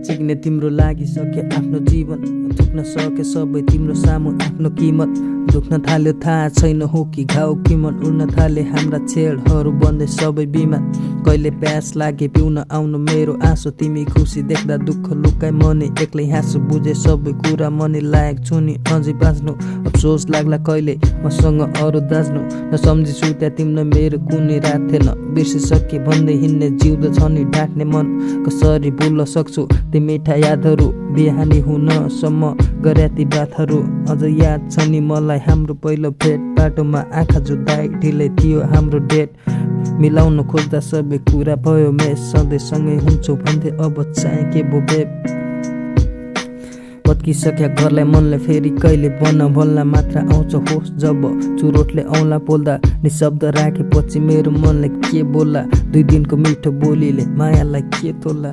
नचिक्ने तिम्रो लागिसके आफ्नो जीवन थुक्न सके सबै तिम्रो सामु आफ्नो किमत दुख्न थाल्यो थाहा छैन हो कि घाउ किमन उड्न थाले हाम्रा छेडहरू बन्दै सबै बिमार कहिले प्यास लागे पिउन आउनु मेरो आँसु तिमी खुसी देख्दा दुःख लुकाइ मनी एक्लै हाँसु बुझे सबै कुरा मनी लायक छु नि अझै बाँच्नु अफसोस लाग्ला कहिले मसँग अरू दाज्नु नसम्झी सुत्या तिम्रो मेरो कुनै रात थिएन बिर्सिसके भन्दै हिँड्ने जिउँदो छ नि ढाँट्ने मन कसरी भुल्न सक्छु ती मिठा यादहरू बिहानी हुनसम्म गर्या ती बातहरू अझ याद छ नि मलाई हाम्रो पहिलो भेट बाटोमा आँखा जुदाइ ढिलै थियो हाम्रो डेट मिलाउन खोज्दा सबै कुरा भयो मेस सधैँ सँगै हुन्छौ भन्थे अब चाहिँ के भो बेब पत्किसक्या घरलाई मनले फेरि कहिले बन्न भल्ला मात्र आउँछ होस् जब चुरोटले औँला पोल्दा निशब्द राखेपछि मेरो मनले के बोल्ला 2 दिनको मिठो बोलीले मायालाई के तोल्ला।